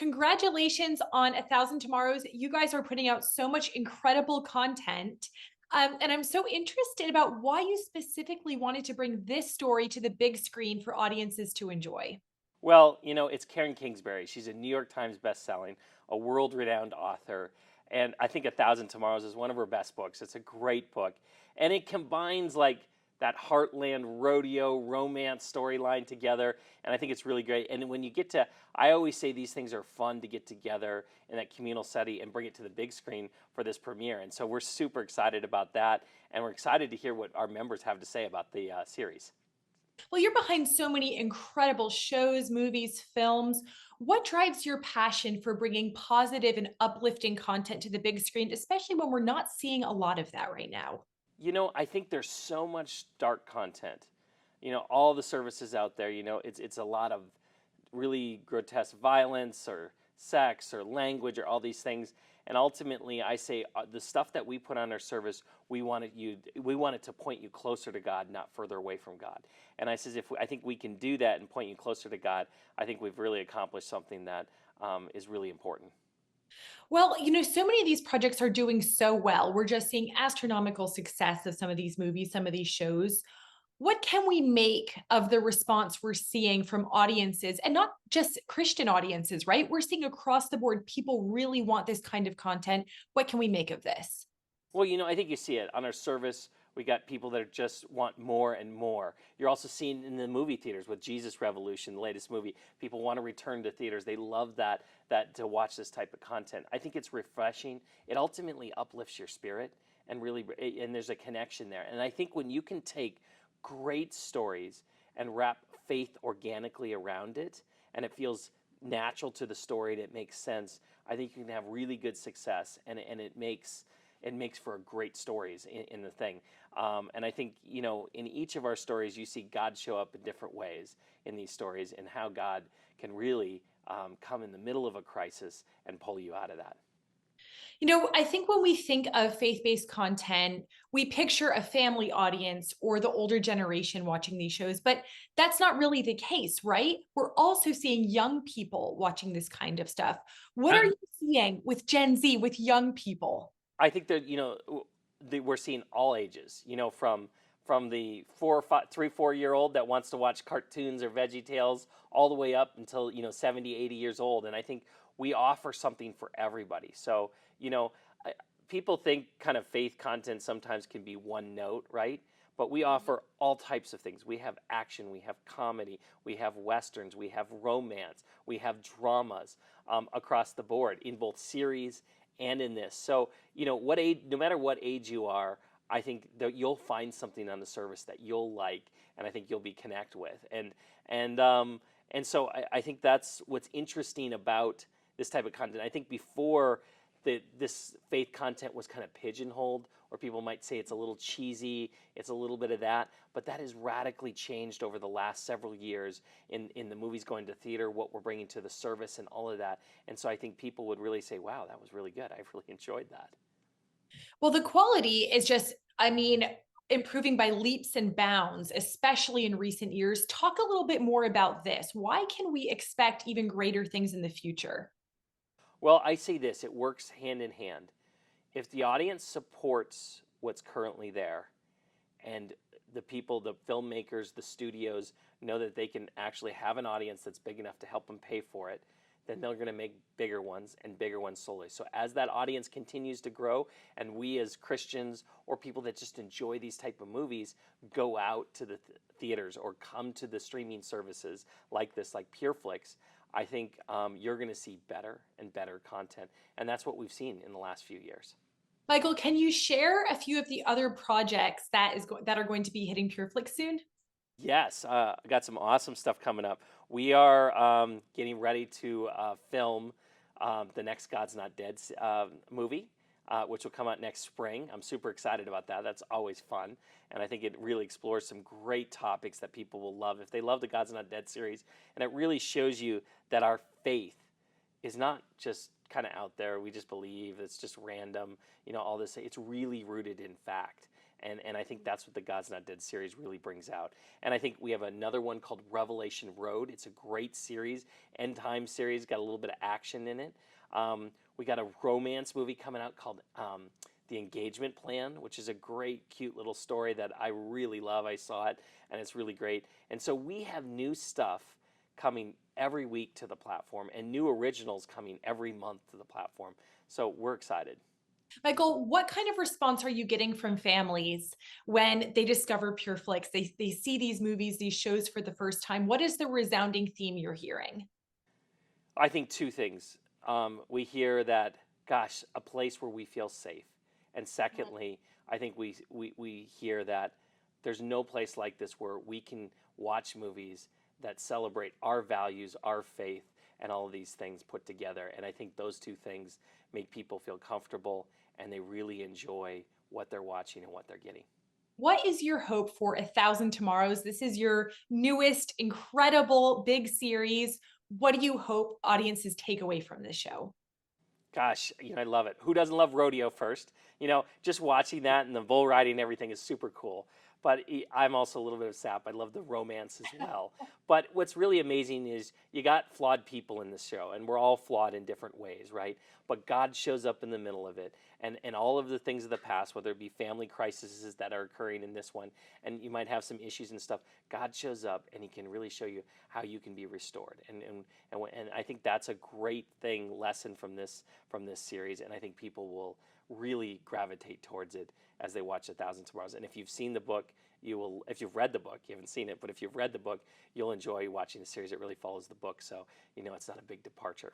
Congratulations on A Thousand Tomorrows. You guys are putting out so much incredible content. And I'm so interested about why you specifically wanted to bring this story to the big screen for audiences to enjoy. Well, it's Karen Kingsbury. She's a New York Times best-selling, a world-renowned author, and I think A Thousand Tomorrows is one of her best books. It's a great book, and it combines like that heartland rodeo romance storyline together, and I think it's really great. And when you get to, I always say these things are fun to get together in that communal setting and bring it to the big screen for this premiere. And so we're super excited about that, and we're excited to hear what our members have to say about the series. Well, you're behind so many incredible shows, movies, films. What drives your passion for bringing positive and uplifting content to the big screen, especially when we're not seeing a lot of that right now? I think there's so much dark content. All the services out there, it's a lot of really grotesque violence or sex or language or all these things. And ultimately, I say the stuff that we put on our service, we want it to point you closer to God, not further away from God. And I says, I think we can do that and point you closer to God, I think we've really accomplished something that is really important. Well, so many of these projects are doing so well. We're just seeing astronomical success of some of these movies, some of these shows. What can we make of the response we're seeing from audiences and not just Christian audiences, right? We're seeing across the board people really want this kind of content. What can we make of this? Well, I think you see it on our service. We got people that just want more and more. You're also seeing in the movie theaters with Jesus Revolution, the latest movie. People want to return to theaters. They love that to watch this type of content. I think it's refreshing. It ultimately uplifts your spirit and really and there's a connection there. And I think when you can take great stories and wrap faith organically around it and it feels natural to the story and it makes sense, I think you can have really good success and it makes for great stories in the thing. And I think, in each of our stories, you see God show up in different ways in these stories and how God can really come in the middle of a crisis and pull you out of that. I think when we think of faith based content, we picture a family audience or the older generation watching these shows, but that's not really the case, right? We're also seeing young people watching this kind of stuff. What are I, you seeing with Gen Z, with young people? I think that we're seeing all ages. From the 4 year old that wants to watch cartoons or Veggie Tales, all the way up until 70, 80 years old. And I think we offer something for everybody. So I, people think kind of faith content sometimes can be one note, right? But we offer all types of things. We have action, we have comedy, we have westerns, we have romance, we have dramas across the board in both series and in this. So, what age, no matter what age you are, I think that you'll find something on the service that you'll like, and I think you'll be connect with. And so I think that's what's interesting about this type of content. I think before this faith content was kind of pigeonholed, or people might say it's a little cheesy, it's a little bit of that, but that has radically changed over the last several years in the movies going to theater, what we're bringing to the service, and all of that. And so I think people would really say, wow, that was really good. I really enjoyed that. Well, the quality is just, improving by leaps and bounds, especially in recent years. Talk a little bit more about this. Why can we expect even greater things in the future? Well, I say this, it works hand in hand. If the audience supports what's currently there, and the people, the filmmakers, the studios know that they can actually have an audience that's big enough to help them pay for it, then they're going to make bigger ones and bigger ones slowly. So as that audience continues to grow, and we as Christians or people that just enjoy these type of movies go out to the theaters or come to the streaming services like this, like PureFlix, I think you're going to see better and better content, and that's what we've seen in the last few years. Michael, can you share a few of the other projects that are going to be hitting PureFlix soon? Yes, I got some awesome stuff coming up. We are getting ready to film the next God's Not Dead movie, which will come out next spring. I'm super excited about that. That's always fun. And I think it really explores some great topics that people will love if they love the God's Not Dead series. And it really shows you that our faith is not just kind of out there. We just believe it's just random, all this. It's really rooted in fact. And I think that's what the God's Not Dead series really brings out. And I think we have another one called Revelation Road. It's a great series, end time series, got a little bit of action in it. We got a romance movie coming out called The Engagement Plan, which is a great, cute little story that I really love. I saw it, and it's really great. And so we have new stuff coming every week to the platform and new originals coming every month to the platform. So we're excited. Michael, what kind of response are you getting from families when they discover PureFlix? They see these movies, these shows for the first time. What is the resounding theme you're hearing? I think two things. We hear that, gosh, a place where we feel safe. And secondly, I think we hear that there's no place like this where we can watch movies that celebrate our values, our faith, and all of these things put together. And I think those two things make people feel comfortable and they really enjoy what they're watching and what they're getting. What is your hope for A Thousand Tomorrows? This is your newest, incredible, big series. What do you hope audiences take away from this show? Gosh, I love it. Who doesn't love rodeo first? Just watching that and the bull riding and everything is super cool. But I'm also a little bit of sap. I love the romance as well. But what's really amazing is you got flawed people in this show, and we're all flawed in different ways, right? But God shows up in the middle of it, and all of the things of the past, whether it be family crises that are occurring in this one, and you might have some issues and stuff. God shows up, and He can really show you how you can be restored, and I think that's a great lesson from this series, and I think people will really gravitate towards it as they watch A Thousand Tomorrows. And if you've seen the book, you will. If you've read the book, you haven't seen it, but if you've read the book, you'll enjoy watching the series. It really follows the book, so it's not a big departure.